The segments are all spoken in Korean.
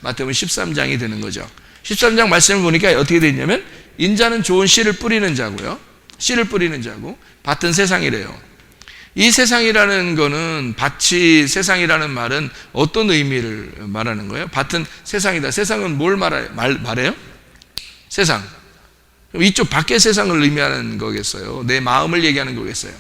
마태복음 13장이 되는 거죠. 13장 말씀을 보니까 어떻게 되어 있냐면 인자는 좋은 씨를 뿌리는 자고요, 씨를 뿌리는 자고 밭은 세상이래요. 이 세상이라는 거는, 밭이 세상이라는 말은 어떤 의미를 말하는 거예요? 밭은 세상이다. 세상은 뭘 말해요? 세상. 그럼 이쪽 밖의 세상을 의미하는 거겠어요? 내 마음을 얘기하는 거겠어요?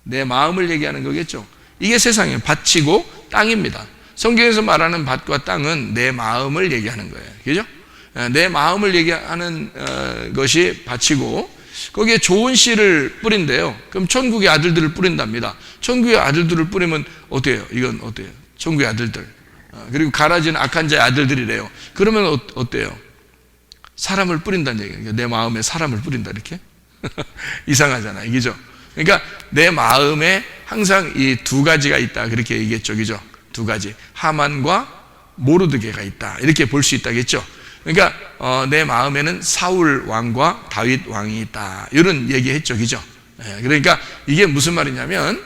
내 마음을 얘기하는 거겠죠? 이게 세상이에요. 밭이고 땅입니다. 성경에서 말하는 밭과 땅은 내 마음을 얘기하는 거예요. 그죠? 내 마음을 얘기하는 것이 밭이고, 거기에 좋은 씨를 뿌린대요. 그럼 천국의 아들들을 뿌린답니다. 천국의 아들들을 뿌리면 어때요? 이건 어때요? 천국의 아들들. 그리고 가라진 악한 자의 아들들이래요. 그러면 어때요? 사람을 뿌린다는 얘기예요. 내 마음에 사람을 뿌린다, 이렇게? 이상하잖아요. 그죠? 그러니까 내 마음에 항상 이 두 가지가 있다, 그렇게 얘기했죠. 그죠? 두 가지. 하만과 모르드게가 있다, 이렇게 볼 수 있다겠죠. 그러니까 내 마음에는 사울 왕과 다윗 왕이 있다, 이런 얘기했죠. 그죠? 그러니까 이게 무슨 말이냐면,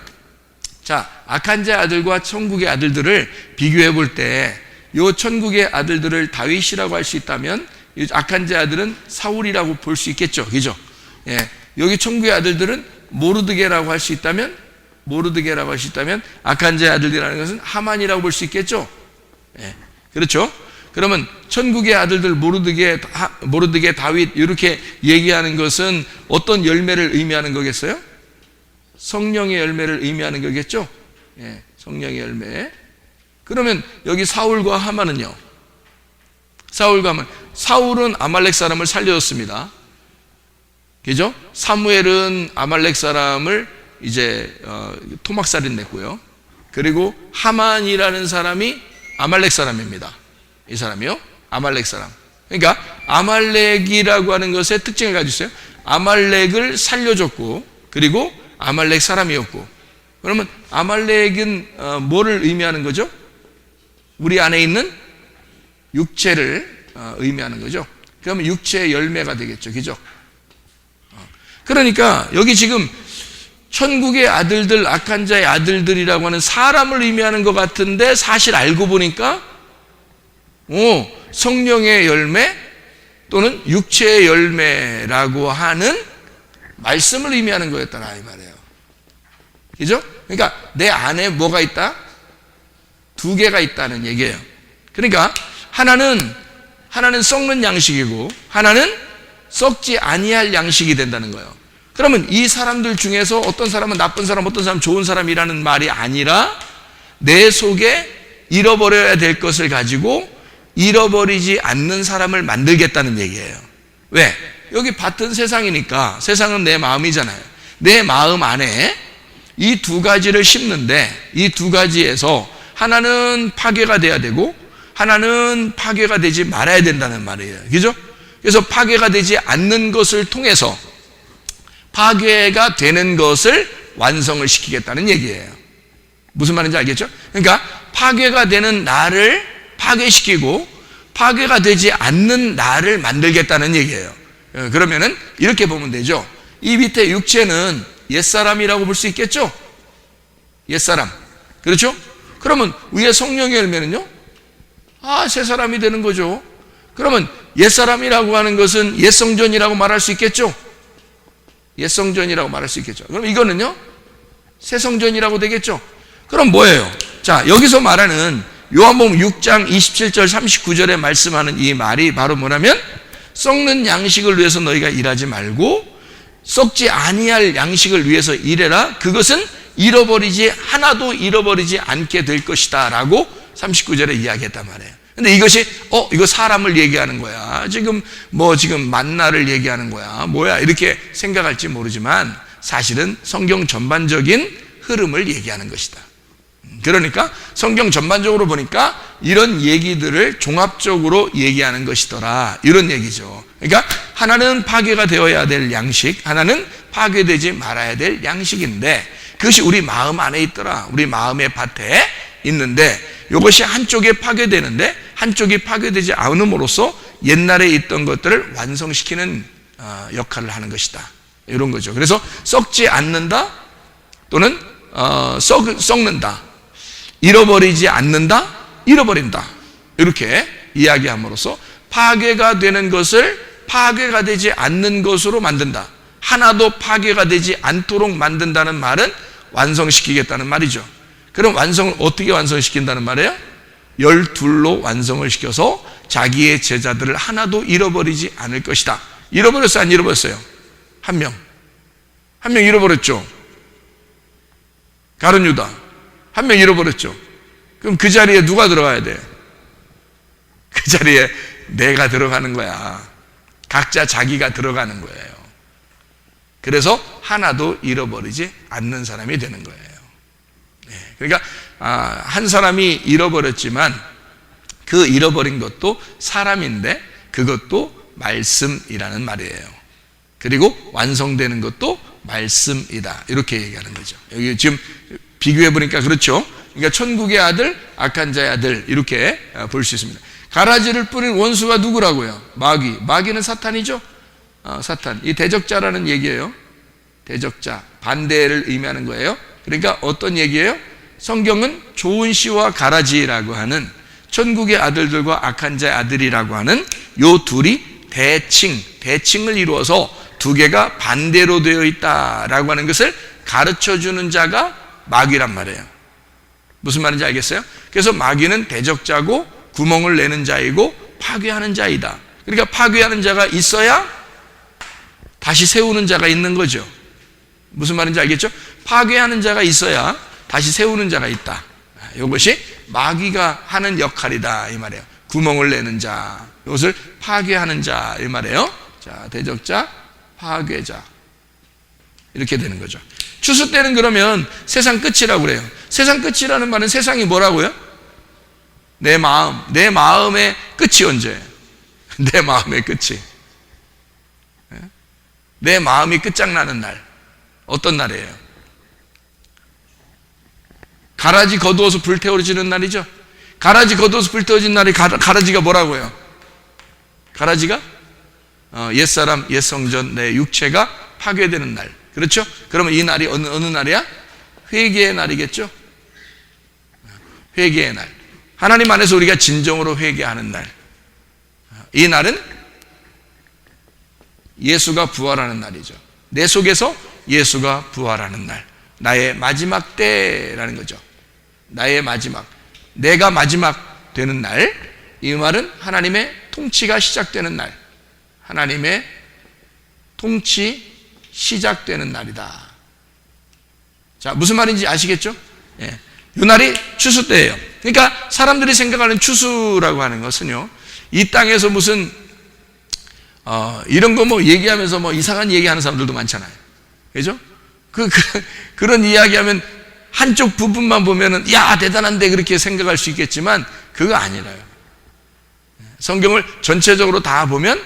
자, 악한 자의 아들과 천국의 아들들을 비교해 볼 때, 요 천국의 아들들을 다윗이라고 할 수 있다면, 이 악한 자의 아들은 사울이라고 볼 수 있겠죠. 그죠? 여기 천국의 아들들은 모르드게라고 할 수 있다면, 악한 자의 아들이라는 것은 하만이라고 볼 수 있겠죠. 그렇죠? 그러면 천국의 아들들 모르드게, 다윗, 이렇게 얘기하는 것은 어떤 열매를 의미하는 거겠어요? 성령의 열매를 의미하는 거겠죠? 성령의 열매. 그러면 여기 사울과 하만은요? 사울은 아말렉 사람을 살려줬습니다. 그죠? 사무엘은 아말렉 사람을 이제 토막살인 냈고요. 그리고 하만이라는 사람이 아말렉 사람입니다. 이 사람이요, 아말렉 사람. 그러니까 아말렉이라고 하는 것의 특징을 가지고 있어요. 아말렉을 살려줬고, 그리고 아말렉 사람이었고. 그러면 아말렉은 뭐를 의미하는 거죠? 우리 안에 있는 육체를 의미하는 거죠. 그러면 육체의 열매가 되겠죠. 그죠? 그러니까 여기 지금 천국의 아들들, 악한 자의 아들들이라고 하는 사람을 의미하는 것 같은데, 사실 알고 보니까 성령의 열매 또는 육체의 열매라고 하는 말씀을 의미하는 거였다, 이 말이에요. 그죠? 그러니까 내 안에 뭐가 있다? 두 개가 있다는 얘기예요. 그러니까 하나는 썩는 양식이고, 하나는 썩지 아니할 양식이 된다는 거예요. 그러면 이 사람들 중에서 어떤 사람은 나쁜 사람, 어떤 사람은 좋은 사람이라는 말이 아니라, 내 속에 잃어버려야 될 것을 가지고 잃어버리지 않는 사람을 만들겠다는 얘기예요. 왜? 여기 밭은 세상이니까, 세상은 내 마음이잖아요. 내 마음 안에 이 두 가지를 심는데, 이 두 가지에서 하나는 파괴가 돼야 되고 하나는 파괴가 되지 말아야 된다는 말이에요. 그죠? 그래서 파괴가 되지 않는 것을 통해서 파괴가 되는 것을 완성을 시키겠다는 얘기예요. 무슨 말인지 알겠죠? 그러니까 파괴가 되는 나를 파괴시키고 파괴가 되지 않는 나를 만들겠다는 얘기예요. 그러면은 이렇게 보면 되죠. 이 밑에 육체는 옛사람이라고 볼 수 있겠죠? 옛사람. 그렇죠? 그러면 위에 성령의 열매는요? 새 사람이 되는 거죠. 그러면 옛사람이라고 하는 것은 옛성전이라고 말할 수 있겠죠? 옛성전이라고 말할 수 있겠죠. 그럼 이거는요? 새성전이라고 되겠죠? 그럼 뭐예요? 자, 여기서 말하는 요한복음 6장 27절 39절에 말씀하는 이 말이 바로 뭐냐면, 썩는 양식을 위해서 너희가 일하지 말고 썩지 아니할 양식을 위해서 일해라. 그것은 하나도 잃어버리지 않게 될 것이다 라고 39절에 이야기했단 말이에요. 근데 이것이 이거 사람을 얘기하는 거야, 지금 만나를 얘기하는 거야, 뭐야, 이렇게 생각할지 모르지만 사실은 성경 전반적인 흐름을 얘기하는 것이다. 그러니까 성경 전반적으로 보니까 이런 얘기들을 종합적으로 얘기하는 것이더라, 이런 얘기죠. 그러니까 하나는 파괴가 되어야 될 양식, 하나는 파괴되지 말아야 될 양식인데, 그것이 우리 마음 안에 있더라. 우리 마음의 밭에 있는데, 이것이 한쪽에 파괴되는데 한쪽이 파괴되지 않음으로써 옛날에 있던 것들을 완성시키는 역할을 하는 것이다, 이런 거죠. 그래서 썩지 않는다 또는 썩는다, 잃어버리지 않는다, 잃어버린다, 이렇게 이야기함으로써 파괴가 되는 것을 파괴가 되지 않는 것으로 만든다. 하나도 파괴가 되지 않도록 만든다는 말은 완성시키겠다는 말이죠. 그럼 완성을 어떻게 완성시킨다는 말이에요? 12로 완성을 시켜서 자기의 제자들을 하나도 잃어버리지 않을 것이다. 잃어버렸어요? 안 잃어버렸어요? 한 명 잃어버렸죠. 가룟 유다 한 명 잃어버렸죠. 그럼 그 자리에 누가 들어가야 돼? 그 자리에 내가 들어가는 거야. 각자 자기가 들어가는 거예요. 그래서 하나도 잃어버리지 않는 사람이 되는 거예요. 그러니까 한 사람이 잃어버렸지만 그 잃어버린 것도 사람인데 그것도 말씀이라는 말이에요. 그리고 완성되는 것도 말씀이다. 이렇게 얘기하는 거죠. 여기 지금 비교해 보니까 그렇죠. 그러니까 천국의 아들, 악한 자의 아들 이렇게 볼 수 있습니다. 가라지를 뿌린 원수가 누구라고요? 마귀는 사탄이죠. 사탄. 이 대적자라는 얘기예요. 대적자, 반대를 의미하는 거예요. 그러니까 어떤 얘기예요? 성경은 좋은 씨와 가라지라고 하는 천국의 아들들과 악한 자의 아들이라고 하는 요 둘이 대칭을 이루어서 두 개가 반대로 되어 있다라고 하는 것을 가르쳐주는 자가 마귀란 말이에요. 무슨 말인지 알겠어요? 그래서 마귀는 대적자고 구멍을 내는 자이고 파괴하는 자이다. 그러니까 파괴하는 자가 있어야 다시 세우는 자가 있는 거죠. 무슨 말인지 알겠죠? 파괴하는 자가 있어야 다시 세우는 자가 있다. 이것이 마귀가 하는 역할이다 이 말이에요. 구멍을 내는 자, 이것을 파괴하는 자 이 말이에요. 자, 대적자, 파괴자 이렇게 되는 거죠. 추수 때는 그러면 세상 끝이라고 그래요. 세상 끝이라는 말은 세상이 뭐라고요? 내 마음의 끝이 언제예요? 내 마음의 끝이, 내 마음이 끝장나는 날, 어떤 날이에요? 가라지 거두어서 불태워지는 날이죠. 가라지 거두어서 불태워진 날이 가라지가 뭐라고요? 가라지가 옛사람, 옛성전, 내 육체가 파괴되는 날. 그렇죠? 그러면 이 날이 어느 날이야? 회개의 날이겠죠? 회개의 날. 하나님 안에서 우리가 진정으로 회개하는 날. 이 날은 예수가 부활하는 날이죠. 내 속에서 예수가 부활하는 날. 나의 마지막 때라는 거죠. 나의 마지막. 내가 마지막 되는 날. 이 말은 하나님의 통치가 시작되는 날. 하나님의 통치 시작되는 날이다. 자, 무슨 말인지 아시겠죠? 예. 이 날이 추수 때예요. 그러니까 사람들이 생각하는 추수라고 하는 것은요, 이 땅에서 무슨 이런 거 뭐 얘기하면서 뭐 이상한 얘기하는 사람들도 많잖아요. 그죠? 그런 이야기하면 한쪽 부분만 보면은 야 대단한데 그렇게 생각할 수 있겠지만 그거 아니라요. 성경을 전체적으로 다 보면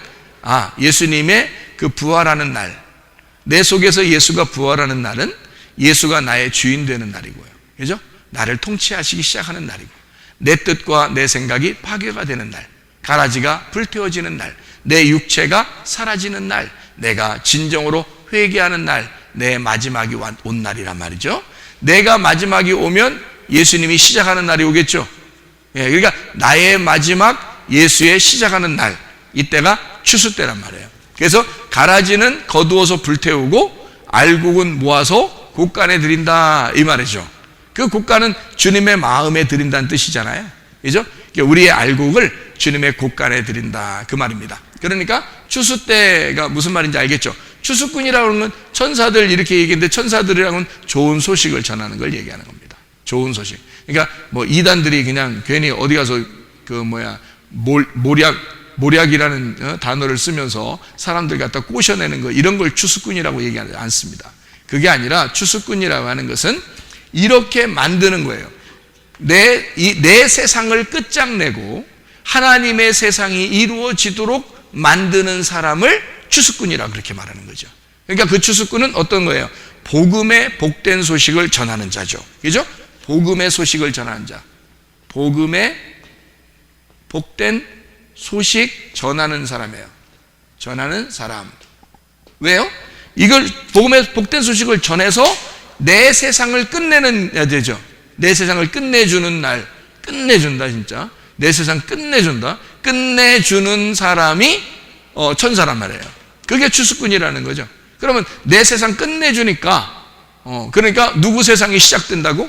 예수님의 그 부활하는 날, 내 속에서 예수가 부활하는 날은 예수가 나의 주인 되는 날이고요. 그죠? 나를 통치하시기 시작하는 날이고, 내 뜻과 내 생각이 파괴가 되는 날, 가라지가 불태워지는 날, 내 육체가 사라지는 날, 내가 진정으로 회개하는 날, 내 마지막이 온 날이란 말이죠. 내가 마지막이 오면 예수님이 시작하는 날이 오겠죠. 예, 그러니까 나의 마지막 예수의 시작하는 날, 이때가 추수 때란 말이에요. 그래서 가라지는 거두어서 불태우고 알곡은 모아서 곡간에 드린다 이 말이죠. 그 곡간은 주님의 마음에 드린다는 뜻이잖아요. 그죠? 우리의 알곡을 주님의 곡간에 드린다 그 말입니다. 그러니까 추수 때가 무슨 말인지 알겠죠? 추수꾼이라고 하는 건 천사들 이렇게 얘기했는데, 천사들이라고는 좋은 소식을 전하는 걸 얘기하는 겁니다. 좋은 소식. 그러니까 뭐 이단들이 그냥 괜히 어디 가서 모략이라는 단어를 쓰면서 사람들 갖다 꼬셔내는 거, 이런 걸 추수꾼이라고 얘기하지 않습니다. 그게 아니라 추수꾼이라고 하는 것은 이렇게 만드는 거예요. 내 세상을 끝장내고 하나님의 세상이 이루어지도록 만드는 사람을 추수꾼이라고 그렇게 말하는 거죠. 그러니까 그 추수꾼은 어떤 거예요? 복음의 복된 소식을 전하는 자죠. 그죠? 복음의 소식을 전하는 자. 복음의 복된 소식 전하는 사람이에요. 전하는 사람. 왜요? 이걸 복음의 복된 소식을 전해서 내 세상을 끝내는 되죠. 내 세상을 끝내주는 날, 끝내준다 진짜. 내 세상 끝내준다. 끝내주는 사람이 천사란 말이에요. 그게 추수꾼이라는 거죠. 그러면 내 세상 끝내주니까 그러니까 누구 세상이 시작된다고?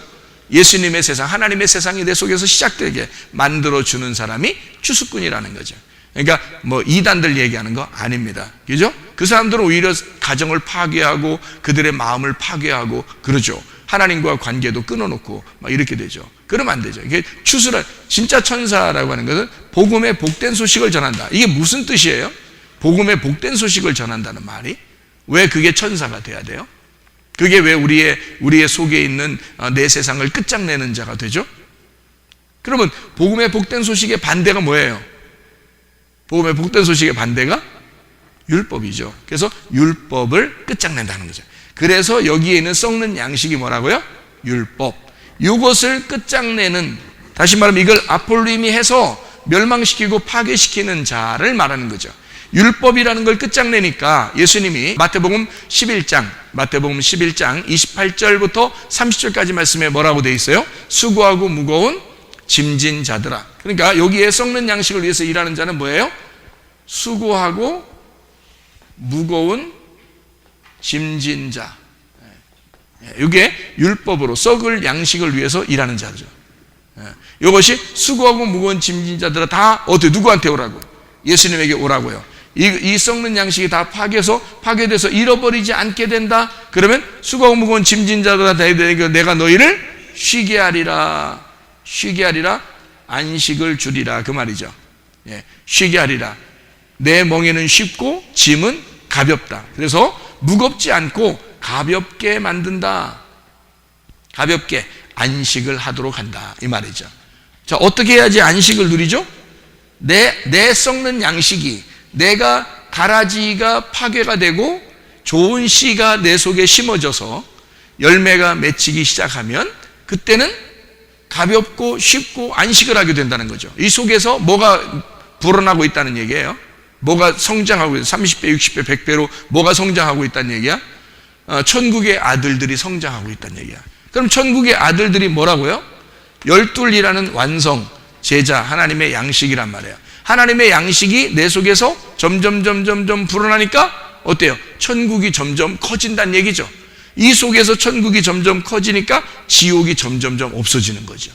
예수님의 세상, 하나님의 세상이 내 속에서 시작되게 만들어주는 사람이 추수꾼이라는 거죠. 그러니까 뭐 이단들 얘기하는 거 아닙니다. 그죠? 그 사람들은 오히려 가정을 파괴하고 그들의 마음을 파괴하고 그러죠. 하나님과 관계도 끊어놓고 막 이렇게 되죠. 그러면 안 되죠. 이게 추수란, 진짜 천사라고 하는 것은 복음의 복된 소식을 전한다. 이게 무슨 뜻이에요? 복음의 복된 소식을 전한다는 말이 왜 그게 천사가 돼야 돼요? 그게 왜 우리의 속에 있는 내 세상을 끝장내는 자가 되죠? 그러면 복음의 복된 소식의 반대가 뭐예요? 복음의 복된 소식의 반대가 율법이죠. 그래서 율법을 끝장낸다는 거죠. 그래서 여기에 있는 썩는 양식이 뭐라고요? 율법. 이것을 끝장내는, 다시 말하면 이걸 아폴림이 해서 멸망시키고 파괴시키는 자를 말하는 거죠. 율법이라는 걸 끝장내니까 예수님이 마태복음 11장 28절부터 30절까지 말씀에 뭐라고 되어 있어요? 수고하고 무거운 짐진 자들아. 그러니까 여기에 썩는 양식을 위해서 일하는 자는 뭐예요? 수고하고 무거운 짐진 자. 이게 율법으로 썩을 양식을 위해서 일하는 자죠. 이것이 수고하고 무거운 짐진 자들아 다 누구한테 오라고? 예수님에게 오라고요. 이 썩는 양식이 다 파괴돼서 잃어버리지 않게 된다. 그러면 수고하고 무거운 짐진 자들아 내가 너희를 쉬게 하리라. 안식을 주리라. 그 말이죠. 쉬게 하리라. 내 멍에는 쉽고 짐은 가볍다. 그래서 무겁지 않고 가볍게 만든다. 가볍게 안식을 하도록 한다. 이 말이죠. 자, 어떻게 해야지 안식을 누리죠? 내 썩는 양식이, 내가 가라지가 파괴가 되고 좋은 씨가 내 속에 심어져서 열매가 맺히기 시작하면 그때는 가볍고 쉽고 안식을 하게 된다는 거죠. 이 속에서 뭐가 불어나고 있다는 얘기예요. 뭐가 성장하고 있어요. 30배, 60배, 100배로 뭐가 성장하고 있다는 얘기야? 천국의 아들들이 성장하고 있다는 얘기야. 그럼 천국의 아들들이 뭐라고요? 열둘이라는 완성, 제자, 하나님의 양식이란 말이에요. 하나님의 양식이 내 속에서 점점 불어나니까 어때요? 천국이 점점 커진다는 얘기죠. 이 속에서 천국이 점점 커지니까 지옥이 점점 없어지는 거죠.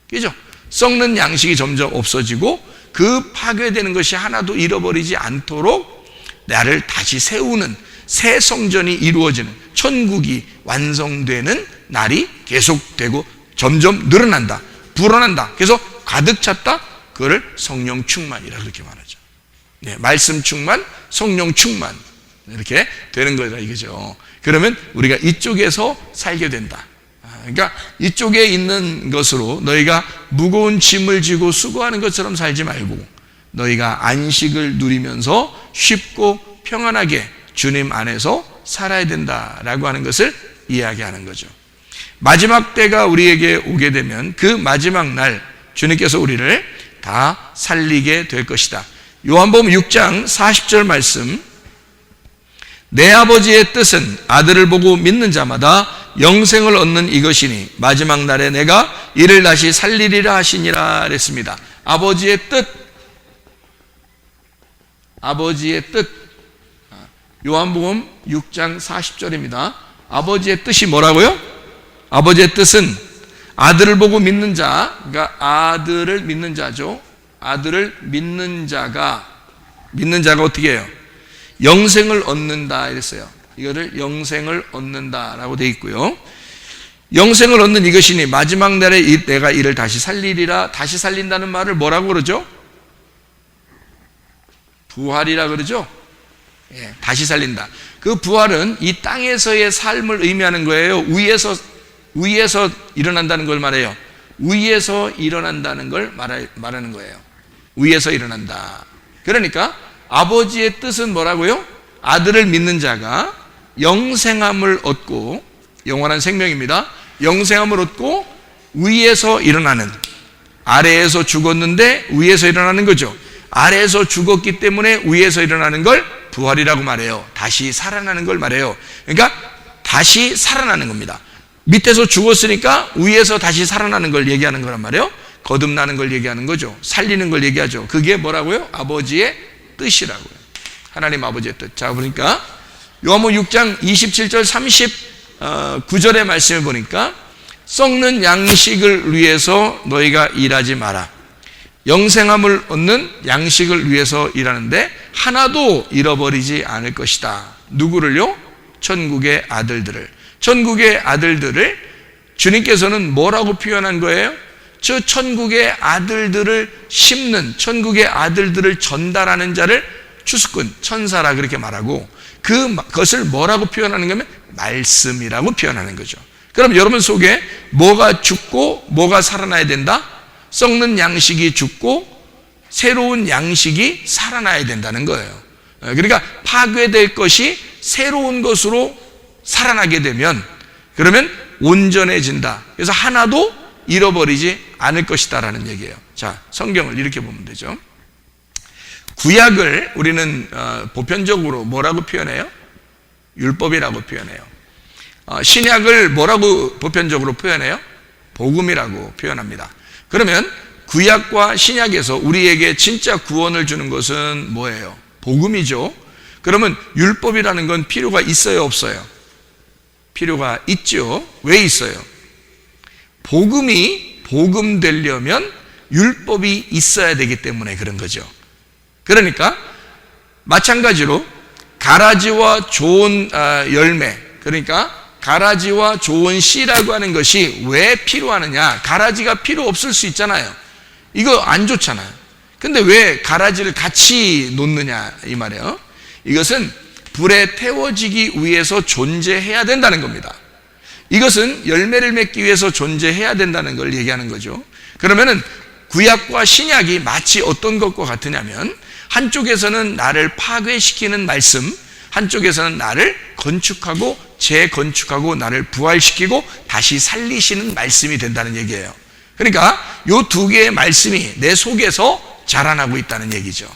그죠? 썩는 양식이 점점 없어지고 그 파괴되는 것이 하나도 잃어버리지 않도록 나를 다시 세우는 새 성전이 이루어지는, 천국이 완성되는 날이 계속되고 점점 늘어난다, 불어난다. 그래서 가득 찼다. 그거를 성령 충만이라 그렇게 말하죠. 말씀 충만, 성령 충만 이렇게 되는 거다 이거죠. 그러면 우리가 이쪽에서 살게 된다. 그러니까 이쪽에 있는 것으로 너희가 무거운 짐을 지고 수고하는 것처럼 살지 말고 너희가 안식을 누리면서 쉽고 평안하게 주님 안에서 살아야 된다라고 하는 것을 이야기하는 거죠. 마지막 때가 우리에게 오게 되면 그 마지막 날 주님께서 우리를 다 살리게 될 것이다. 요한복음 6장 40절 말씀, 내 아버지의 뜻은 아들을 보고 믿는 자마다 영생을 얻는 이것이니 마지막 날에 내가 이를 다시 살리리라 하시니라 그랬습니다. 아버지의 뜻. 요한복음 6장 40절입니다. 아버지의 뜻이 뭐라고요? 아버지의 뜻은 아들을 보고 믿는 자, 그러니까 아들을 믿는 자죠. 아들을 믿는 자가 어떻게 해요? 영생을 얻는다 이랬어요. 이거를 영생을 얻는다라고 되어 있고요. 영생을 얻는 이것이니 마지막 날에 내가 이를 다시 살리리라. 다시 살린다는 말을 뭐라고 그러죠? 부활이라 그러죠. 다시 살린다. 그 부활은 이 땅에서의 삶을 의미하는 거예요. 위에서 일어난다는 걸 말해요. 위에서 일어난다는 걸 말하는 거예요. 위에서 일어난다. 그러니까 아버지의 뜻은 뭐라고요? 아들을 믿는 자가 영생함을 얻고, 영원한 생명입니다. 영생함을 얻고 위에서 일어나는, 아래에서 죽었는데 위에서 일어나는 거죠. 아래에서 죽었기 때문에 위에서 일어나는 걸 부활이라고 말해요. 다시 살아나는 걸 말해요. 그러니까 다시 살아나는 겁니다. 밑에서 죽었으니까 위에서 다시 살아나는 걸 얘기하는 거란 말이에요. 거듭나는 걸 얘기하는 거죠. 살리는 걸 얘기하죠. 그게 뭐라고요? 아버지의 뜻이라고요. 하나님 아버지의 뜻. 자, 그러니까 요한복음 6장 27절 39절의 말씀을 보니까 썩는 양식을 위해서 너희가 일하지 마라. 영생함을 얻는 양식을 위해서 일하는데 하나도 잃어버리지 않을 것이다. 누구를요? 천국의 아들들을. 천국의 아들들을 주님께서는 뭐라고 표현한 거예요? 저 천국의 아들들을 심는, 천국의 아들들을 전달하는 자를 추수꾼, 천사라 그렇게 말하고, 그것을 뭐라고 표현하는 거면 말씀이라고 표현하는 거죠. 그럼 여러분 속에 뭐가 죽고 뭐가 살아나야 된다? 썩는 양식이 죽고 새로운 양식이 살아나야 된다는 거예요. 그러니까 파괴될 것이 새로운 것으로 살아나게 되면 그러면 온전해진다. 그래서 하나도 잃어버리지 않을 것이다라는 얘기예요. 자, 성경을 이렇게 보면 되죠. 구약을 우리는 보편적으로 뭐라고 표현해요? 율법이라고 표현해요. 신약을 뭐라고 보편적으로 표현해요? 복음이라고 표현합니다. 그러면 구약과 신약에서 우리에게 진짜 구원을 주는 것은 뭐예요? 복음이죠. 그러면 율법이라는 건 필요가 있어요, 없어요? 필요가 있죠. 왜 있어요? 복음이 복음 되려면 율법이 있어야 되기 때문에 그런 거죠. 그러니까 마찬가지로 가라지와 좋은 열매, 그러니까 가라지와 좋은 씨라고 하는 것이 왜 필요하느냐? 가라지가 필요 없을 수 있잖아요. 이거 안 좋잖아요. 근데 왜 가라지를 같이 놓느냐 이 말이에요. 이것은 불에 태워지기 위해서 존재해야 된다는 겁니다. 이것은 열매를 맺기 위해서 존재해야 된다는 걸 얘기하는 거죠. 그러면은 구약과 신약이 마치 어떤 것과 같으냐면 한쪽에서는 나를 파괴시키는 말씀, 한쪽에서는 나를 건축하고 재건축하고 나를 부활시키고 다시 살리시는 말씀이 된다는 얘기예요. 그러니까 이 두 개의 말씀이 내 속에서 자라나고 있다는 얘기죠.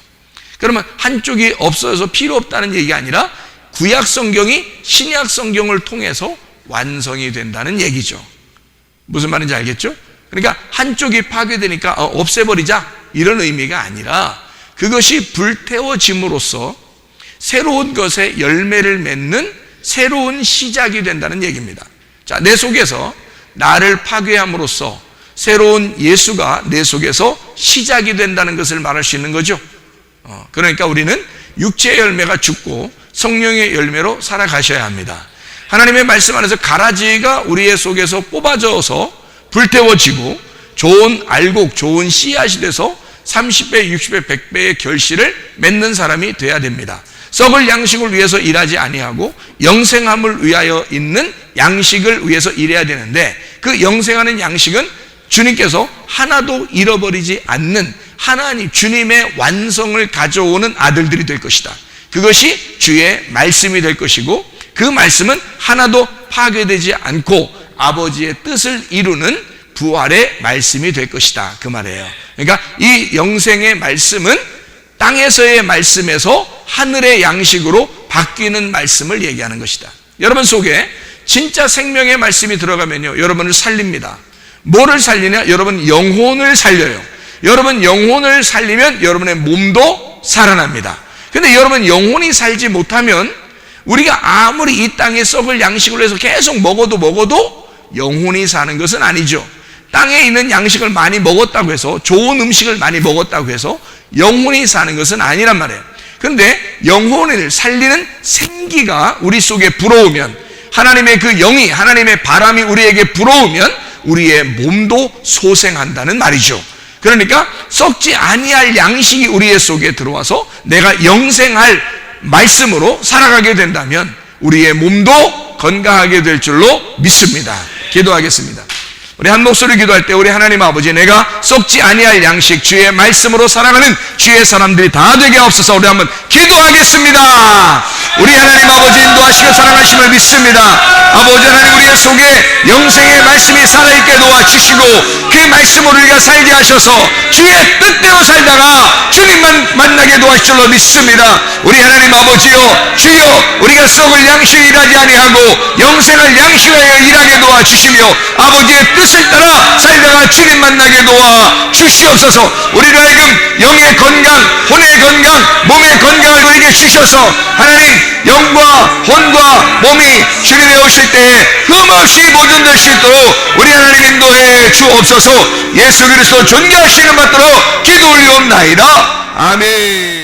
그러면 한쪽이 없어져서 필요 없다는 얘기가 아니라 구약 성경이 신약 성경을 통해서 완성이 된다는 얘기죠. 무슨 말인지 알겠죠? 그러니까 한쪽이 파괴되니까 없애버리자 이런 의미가 아니라 그것이 불태워짐으로써 새로운 것에 열매를 맺는 새로운 시작이 된다는 얘기입니다. 자, 내 속에서 나를 파괴함으로써 새로운 예수가 내 속에서 시작이 된다는 것을 말할 수 있는 거죠. 그러니까 우리는 육체의 열매가 죽고 성령의 열매로 살아가셔야 합니다. 하나님의 말씀 안에서 가라지가 우리의 속에서 뽑아져서 불태워지고 좋은 알곡, 좋은 씨앗이 돼서 30배, 60배, 100배의 결실을 맺는 사람이 돼야 됩니다. 썩을 양식을 위해서 일하지 아니하고 영생함을 위하여 있는 양식을 위해서 일해야 되는데 그 영생하는 양식은 주님께서 하나도 잃어버리지 않는 하나님 주님의 완성을 가져오는 아들들이 될 것이다. 그것이 주의 말씀이 될 것이고 그 말씀은 하나도 파괴되지 않고 아버지의 뜻을 이루는 부활의 말씀이 될 것이다. 그 말이에요. 그러니까 이 영생의 말씀은 땅에서의 말씀에서 하늘의 양식으로 바뀌는 말씀을 얘기하는 것이다. 여러분 속에 진짜 생명의 말씀이 들어가면요, 여러분을 살립니다. 뭐를 살리냐? 여러분 영혼을 살려요. 여러분 영혼을 살리면 여러분의 몸도 살아납니다. 근데 여러분 영혼이 살지 못하면 우리가 아무리 이 땅에 썩을 양식을 해서 계속 먹어도 영혼이 사는 것은 아니죠. 땅에 있는 양식을 많이 먹었다고 해서 좋은 음식을 많이 먹었다고 해서 영혼이 사는 것은 아니란 말이에요. 그런데 영혼을 살리는 생기가 우리 속에 불어오면 하나님의 그 영이 하나님의 바람이 우리에게 불어오면 우리의 몸도 소생한다는 말이죠. 그러니까 썩지 아니할 양식이 우리의 속에 들어와서 내가 영생할 말씀으로 살아가게 된다면 우리의 몸도 건강하게 될 줄로 믿습니다. 기도하겠습니다. 우리 한 목소리 기도할 때 우리 하나님 아버지, 내가 썩지 아니할 양식 주의 말씀으로 살아가는 주의 사람들이 다 되게 하옵소서. 우리 한번 기도하겠습니다. 우리 하나님 아버지 인도하시며 사랑하심을 믿습니다. 아버지 하나님, 우리의 속에 영생의 말씀이 살아있게 도와주시고 그 말씀으로 우리가 살게 하셔서 주의 뜻대로 살다가 주님만 만나 만나게 도와주실 줄로 믿습니다. 우리 하나님 아버지여, 주여, 우리가 썩을 양식을 일하지 아니하고 영생을 양식하여 일하게 도와주시며 아버지의 뜻을 따라 살다가 주님 만나게 도와 주시옵소서. 우리로 하여금 영의 건강, 혼의 건강, 몸의 건강을 우리에게 주셔서 하나님 영과 혼과 몸이 주님에 오실 때에 흠없이 모든 될 수 있도록 우리 하나님 인도해 주옵소서. 예수 그리스도 존귀하시는 받도록 기도 올리옵나이다. 아멘.